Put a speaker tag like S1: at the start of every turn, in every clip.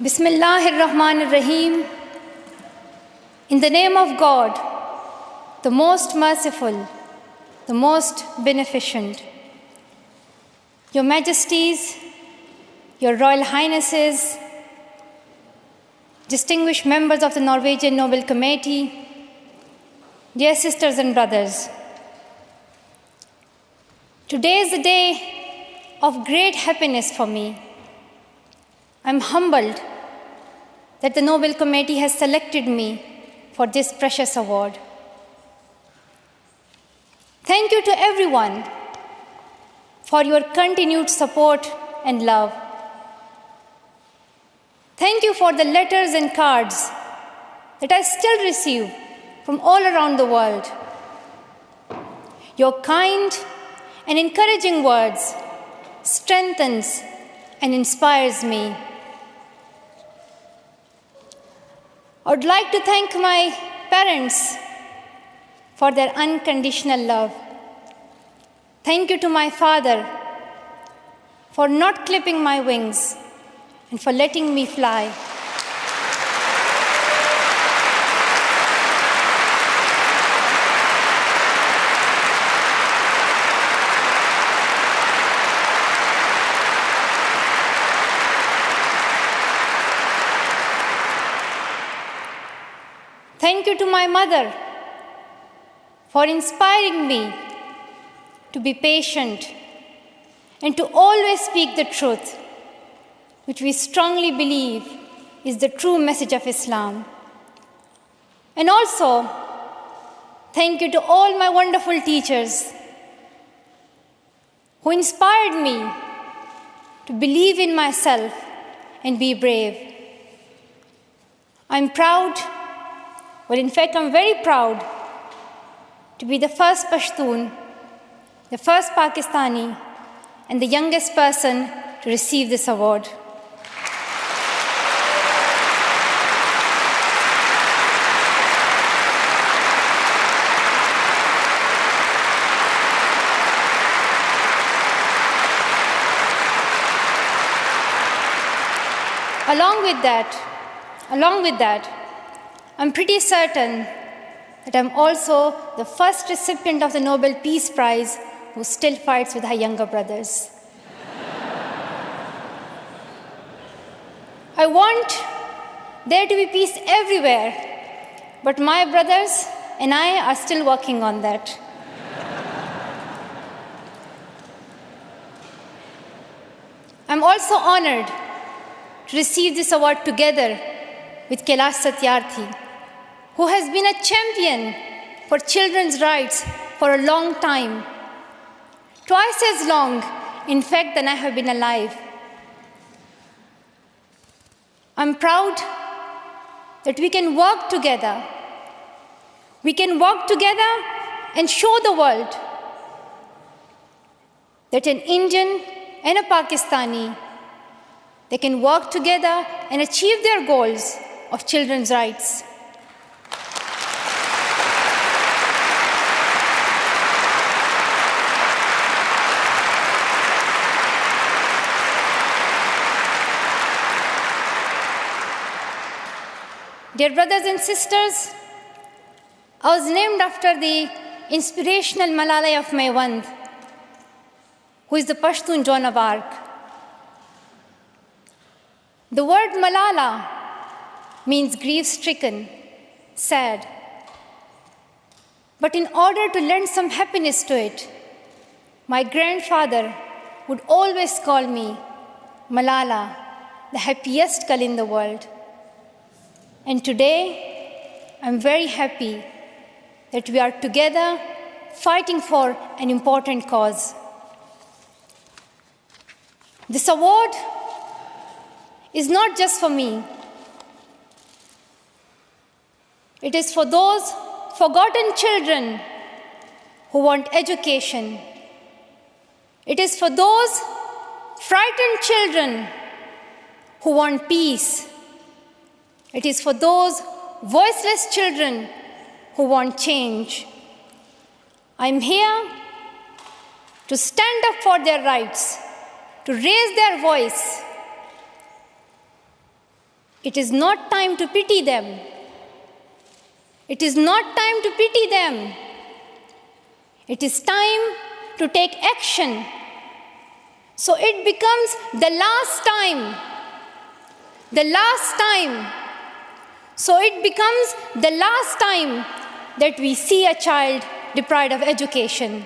S1: Bismillahir Rahmanir Rahim. In the name of God, the most merciful, the most beneficent. Your Majesties, Your Royal Highnesses, distinguished members of the Norwegian Nobel Committee, dear sisters and brothers, today is a day of great happiness for me. I'm humbled that the Nobel Committee has selected me for this precious award. Thank you to everyone for your continued support and love. Thank you for the letters and cards that I still receive from all around the world. Your kind and encouraging words strengthens and inspires me. I would like to thank my parents for their unconditional love. Thank you to my father for not clipping my wings and for letting me fly. Thank you to my mother for inspiring me to be patient and to always speak the truth, which we strongly believe is the true message of Islam. And also, thank you to all my wonderful teachers who inspired me to believe in myself and be brave. I'm proud, well, in fact, I'm very proud to be the first Pashtun, the first Pakistani, and the youngest person to receive this award. Along with that, I'm pretty certain that I'm also the first recipient of the Nobel Peace Prize who still fights with her younger brothers. I want there to be peace everywhere, but my brothers and I are still working on that. I'm also honored to receive this award together with Kailash Satyarthi, who has been a champion for children's rights for a long time, twice as long, in fact, than I have been alive. I'm proud that we can work together. We can work together and show the world that an Indian and a Pakistani, they can work together and achieve their goals of children's rights. Dear brothers and sisters, I was named after the inspirational Malala of Maiwand, who is the Pashtun Joan of Arc. The word Malala means grief-stricken, sad. But in order to lend some happiness to it, my grandfather would always call me Malala, the happiest girl in the world. And today, I'm very happy that we are together fighting for an important cause. This award is not just for me. It is for those forgotten children who want education. It is for those frightened children who want peace. It is for those voiceless children who want change. I'm here to stand up for their rights, to raise their voice, It is not time to pity them. It is not time to pity them. It is time to take action. So it becomes the last time. The last time. So it becomes the last time that we see a child deprived of education.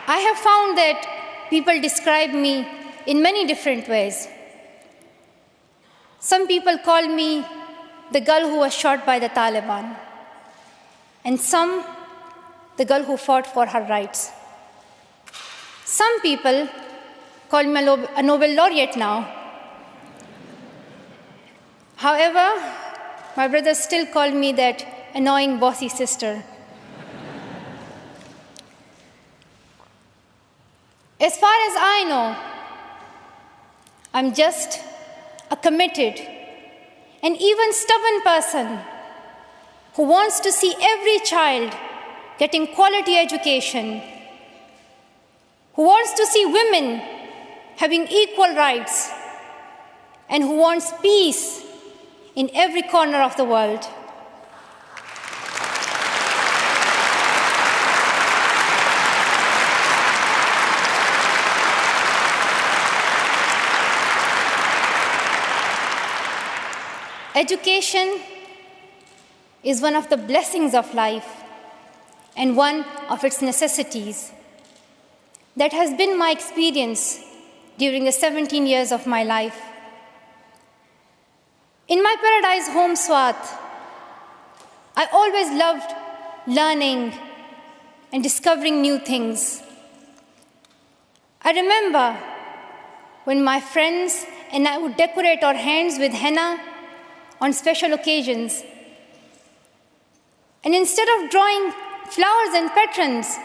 S1: I have found that people describe me in many different ways. Some people call me the girl who was shot by the Taliban, and some the girl who fought for her rights. Some people call me a Nobel laureate now. However, my brothers still call me that annoying bossy sister. As far as I know, I'm just a committed and even stubborn person who wants to see every child getting quality education, who wants to see women having equal rights, and who wants peace in every corner of the world. Education is one of the blessings of life and one of its necessities. That has been my experience during the 17 years of my life. In my paradise home, Swat, I always loved learning and discovering new things. I remember when my friends and I would decorate our hands with henna on special occasions. And instead of drawing flowers and patterns,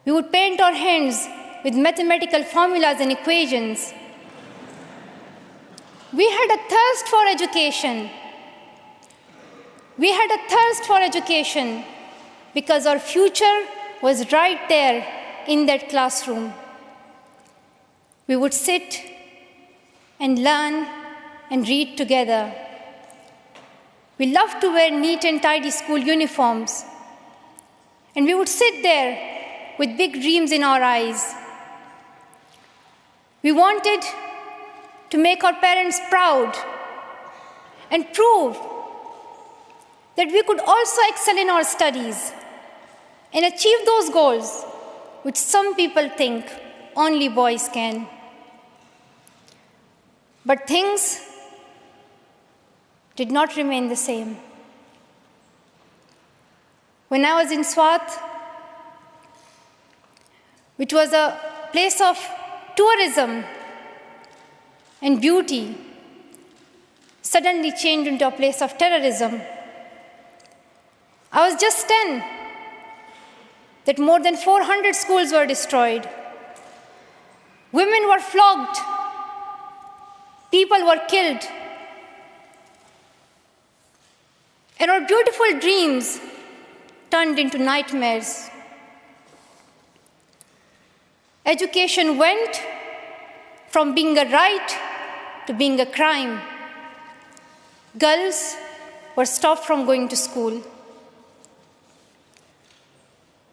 S1: we would paint our hands with mathematical formulas and equations. We had a thirst for education. We had a thirst for education because our future was right there in that classroom. We would sit and learn and read together. We loved to wear neat and tidy school uniforms. And we would sit there with big dreams in our eyes. We wanted to make our parents proud and prove that we could also excel in our studies and achieve those goals which some people think only boys can. But things did not remain the same. When I was in Swat, which was a place of tourism and beauty, suddenly changed into a place of terrorism. I was just 10, that more than 400 schools were destroyed. Women were flogged. People were killed. And our beautiful dreams turned into nightmares. Education went from being a right to being a crime. Girls were stopped from going to school.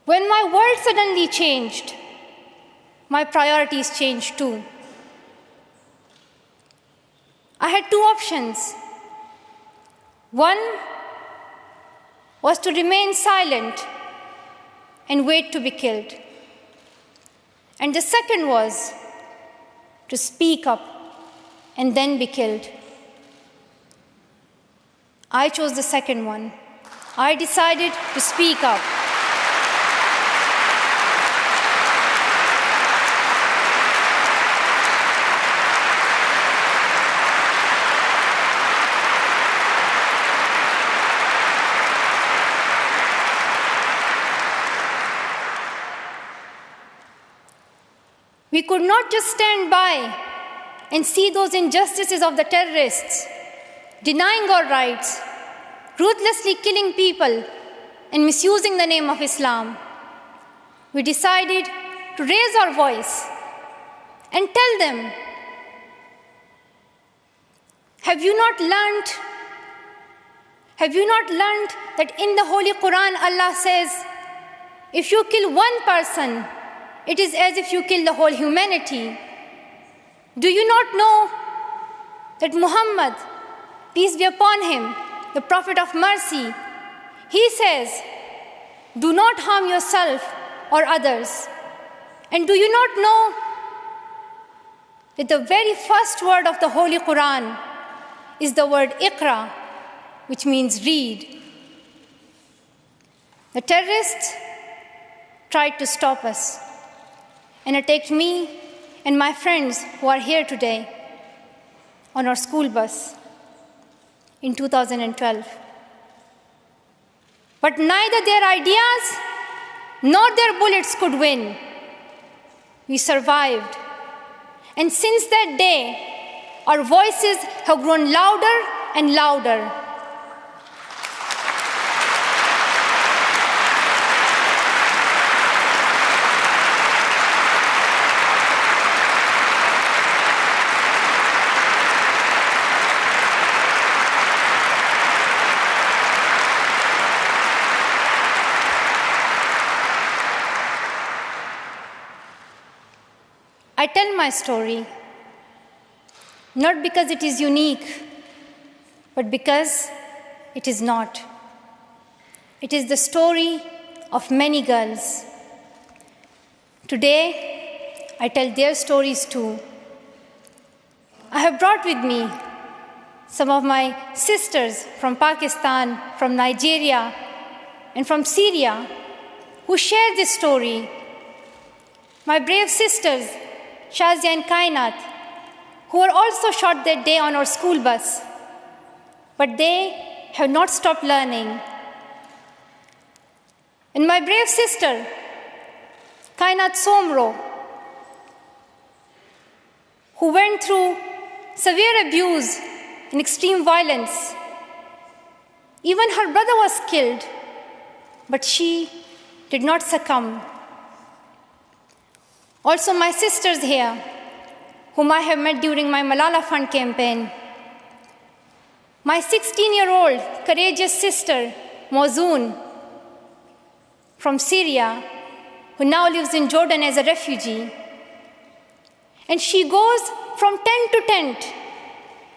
S1: When my world suddenly changed, my priorities changed too. I had two options. One was to remain silent and wait to be killed. And the second was to speak up and then be killed. I chose the second one. I decided to speak up. We could not just stand by and see those injustices of the terrorists, denying our rights, ruthlessly killing people, and misusing the name of Islam, we decided to raise our voice and tell them, have you not learned that in the Holy Quran Allah says, if you kill one person, it is as if you kill the whole humanity? Do you not know that Muhammad, peace be upon him, the Prophet of mercy, he says, do not harm yourself or others. And do you not know that the very first word of the Holy Quran is the word Iqra, which means read? The terrorists tried to stop us and attacked me and my friends who are here today on our school bus in 2012. But neither their ideas nor their bullets could win. We survived. And since that day, our voices have grown louder and louder. I tell my story not because it is unique, but because it is not. It is the story of many girls. Today, I tell their stories too. I have brought with me some of my sisters from Pakistan, from Nigeria, and from Syria who share this story. My brave sisters, Shazia and Kainat, who were also shot that day on our school bus. But they have not stopped learning. And my brave sister, Kainat Somro, who went through severe abuse and extreme violence. Even her brother was killed, but she did not succumb. Also my sisters here, whom I have met during my Malala Fund campaign. My 16-year-old courageous sister, Mozoon, from Syria, who now lives in Jordan as a refugee. And she goes from tent to tent,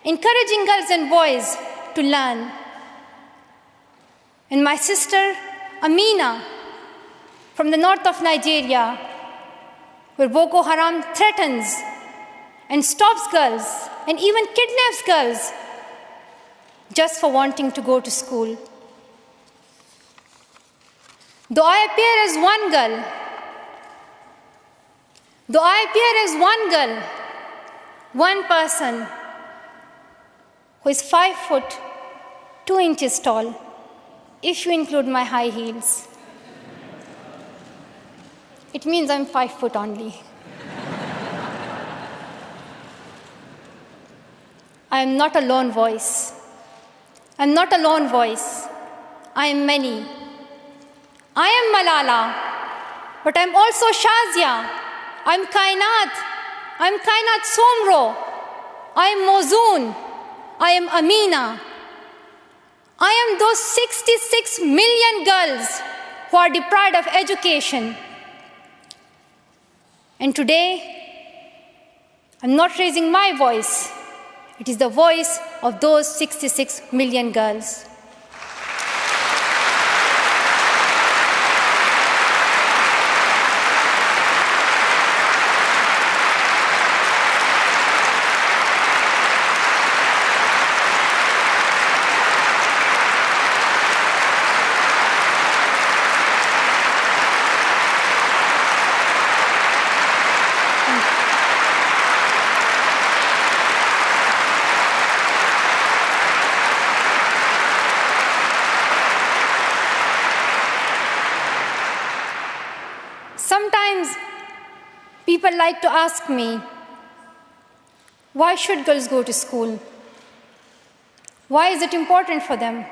S1: encouraging girls and boys to learn. And my sister, Amina, from the north of Nigeria, where Boko Haram threatens and stops girls and even kidnaps girls just for wanting to go to school. Though I appear as one girl, one person who is 5 foot 2 inches tall, if you include my high heels, it means I'm 5 foot only. I am not a lone voice. I'm not a lone voice. I am many. I am Malala, but I'm also Shazia. I'm Kainat. I'm Kainat Somro. I am Mozoon. I am Amina. I am those 66 million girls who are deprived of education. And today, I'm not raising my voice. It is the voice of those 66 million girls. Sometimes people like to ask me, Why should girls go to school? Why is it important for them?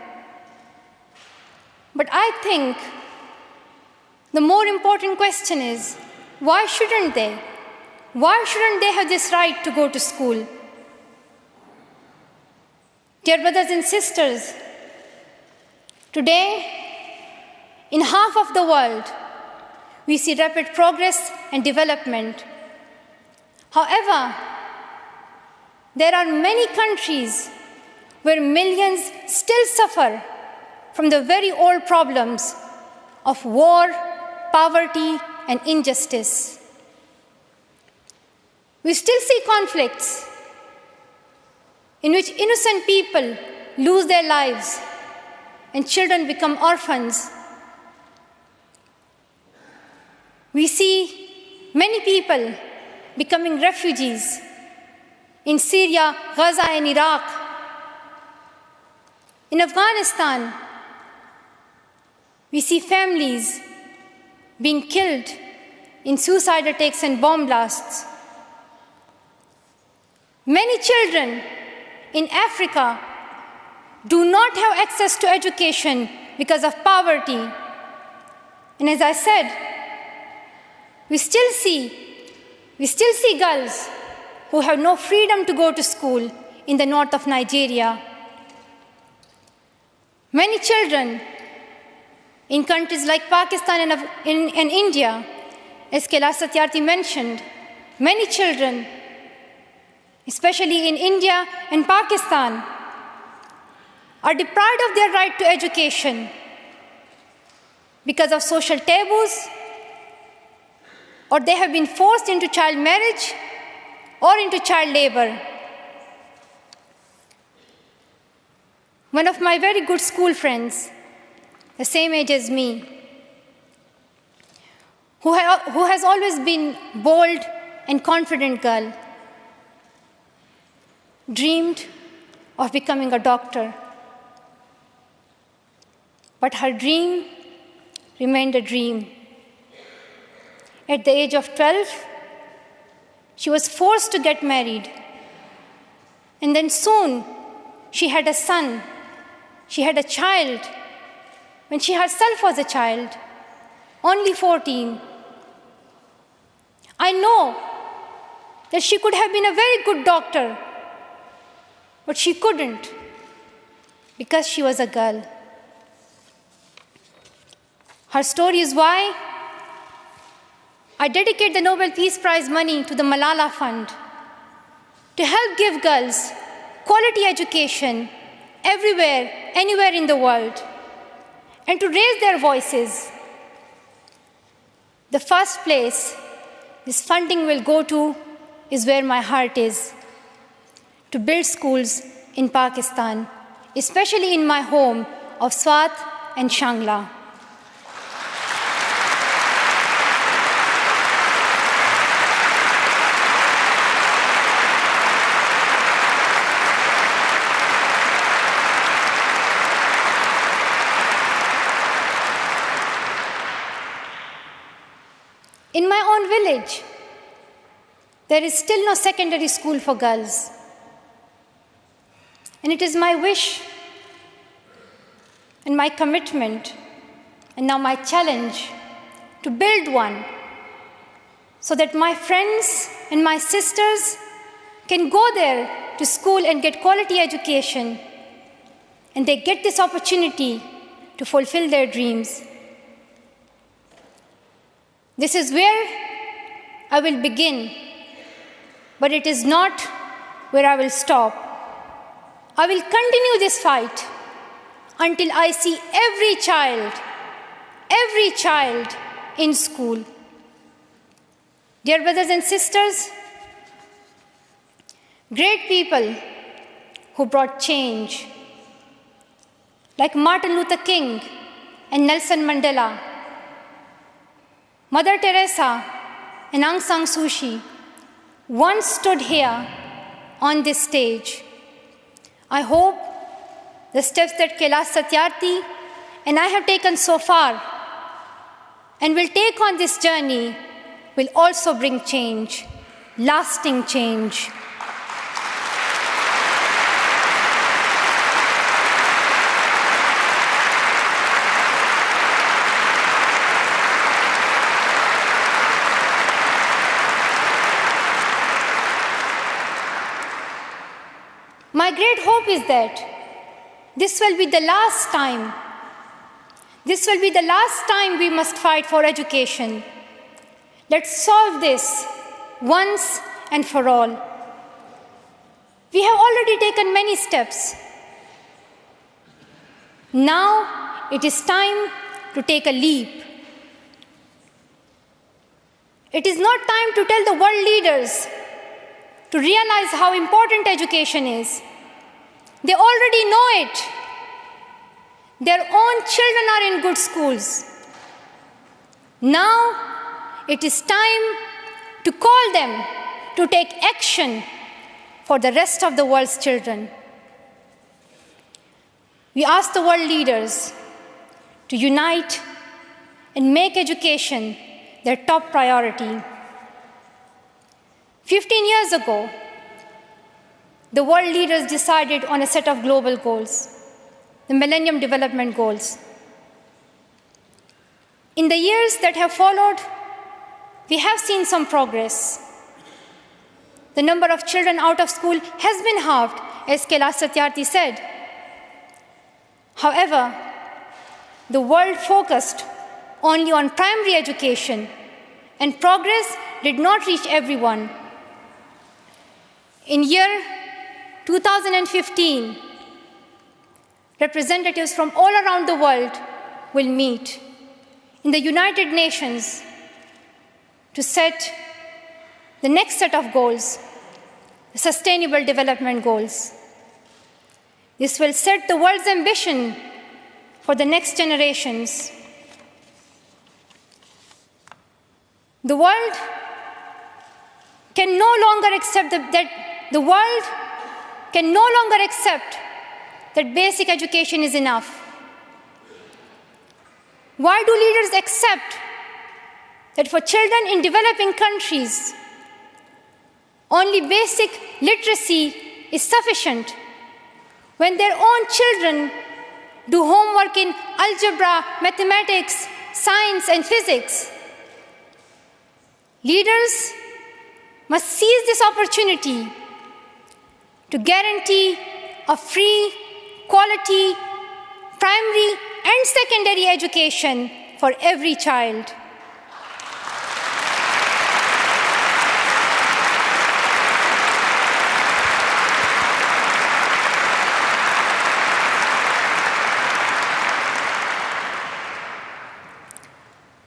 S1: But I think the more important question is, why shouldn't they? Why shouldn't they have this right to go to school? Dear brothers and sisters, today, in half of the world, we see rapid progress and development. However, there are many countries where millions still suffer from the very old problems of war, poverty, and injustice. We still see conflicts in which innocent people lose their lives and children become orphans. We see many people becoming refugees in Syria, Gaza, and Iraq. In Afghanistan, we see families being killed in suicide attacks and bomb blasts. Many children in Africa do not have access to education because of poverty. And as I said, we still see girls who have no freedom to go to school in the north of Nigeria. Many children in countries like Pakistan and India, as Kailash Satyarthi mentioned, many children, especially in India and Pakistan, are deprived of their right to education because of social taboos, or they have been forced into child marriage or into child labor. One of my very good school friends, the same age as me, who has always been bold and confident girl, dreamed of becoming a doctor. But her dream remained a dream. At the age of 12, she was forced to get married. And then soon, she had a son. She had a child when she herself was a child, only 14. I know that she could have been a very good doctor, but she couldn't because she was a girl. Her story is why I dedicate the Nobel Peace Prize money to the Malala Fund to help give girls quality education everywhere, anywhere in the world, and to raise their voices. The first place this funding will go to is where my heart is, to build schools in Pakistan, especially in my home of Swat and Shangla. In my own village, there is still no secondary school for girls. And it is my wish and my commitment, and now my challenge, to build one so that my friends and my sisters can go there to school and get quality education, and they get this opportunity to fulfill their dreams. This is where I will begin, but it is not where I will stop. I will continue this fight until I see every child in school. Dear brothers and sisters, great people who brought change, like Martin Luther King and Nelson Mandela, Mother Teresa and Aung San Suu Kyi, once stood here on this stage. I hope the steps that Kailash Satyarthi and I have taken so far and will take on this journey will also bring change, lasting change. My great hope is that this will be the last time. This will be the last time we must fight for education. Let's solve this once and for all. We have already taken many steps. Now it is time to take a leap. It is not time to tell the world leaders to realize how important education is. They already know it. Their own children are in good schools. Now it is time to call them to take action for the rest of the world's children. We ask the world leaders to unite and make education their top priority. 15 years ago, the world leaders decided on a set of global goals, the Millennium Development Goals. In the years that have followed, we have seen some progress. The number of children out of school has been halved, as Kailash Satyarthi said. However, the world focused only on primary education, and progress did not reach everyone. In year 2015, representatives from all around the world will meet in the United Nations to set the next set of goals, the Sustainable Development Goals. This will set the world's ambition for the next generations. The world can no longer accept that basic education is enough. Why do leaders accept that for children in developing countries, only basic literacy is sufficient when their own children do homework in algebra, mathematics, science, and physics? Leaders must seize this opportunity to guarantee a free, quality, primary and secondary education for every child.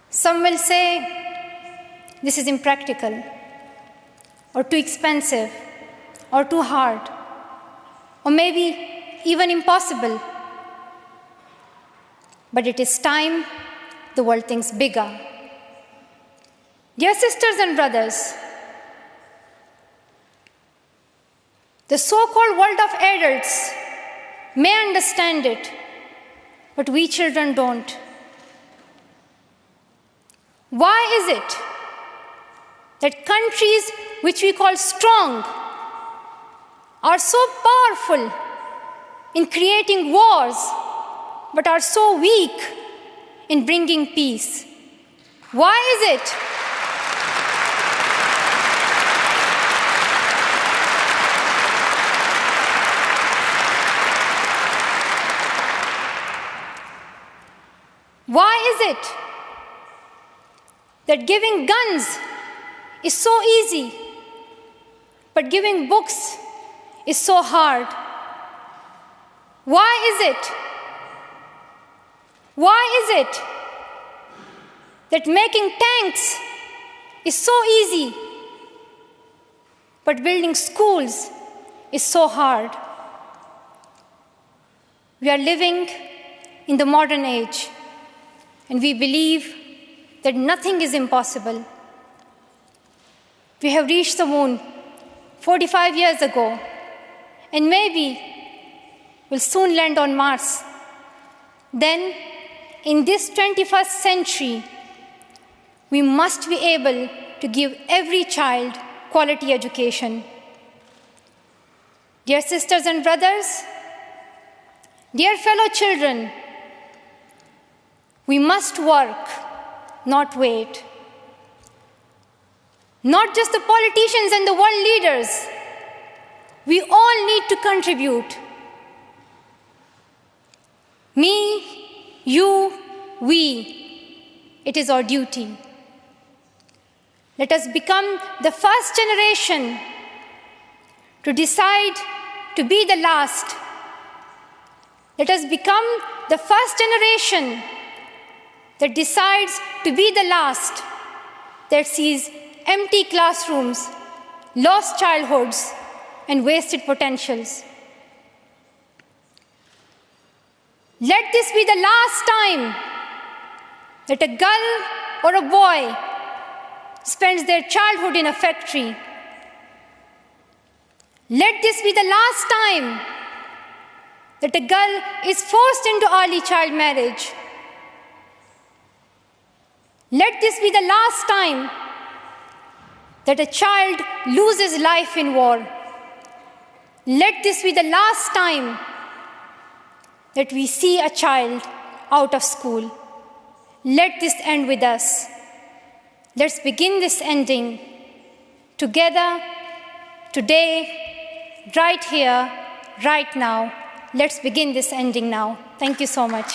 S1: Some will say this is impractical, or too expensive, or too hard, or maybe even impossible. But it is time the world thinks bigger. Dear sisters and brothers, the so-called world of adults may understand it, but we children don't. Why is it that countries which we call strong are so powerful in creating wars, but are so weak in bringing peace? Why is it? Why is it that giving guns is so easy, but giving books is so hard? Why is it? Why is it that making tanks is so easy, but building schools is so hard? We are living in the modern age, and we believe that nothing is impossible. We have reached the moon 45 years ago, and maybe we'll soon land on Mars. Then, in this 21st century, we must be able to give every child quality education. Dear sisters and brothers, dear fellow children, we must work, not wait. Not just the politicians and the world leaders We all need to contribute. Me, you, we. It is our duty. Let us become the first generation to decide to be the last. Let us become the first generation that decides to be the last, that sees empty classrooms, lost childhoods, and wasted potentials. Let this be the last time that a girl or a boy spends their childhood in a factory. Let this be the last time that a girl is forced into early child marriage. Let this be the last time that a child loses life in war. Let this be the last time that we see a child out of school. Let this end with us. Let's begin this ending together, today, right here, right now. Let's begin this ending now. Thank you so much.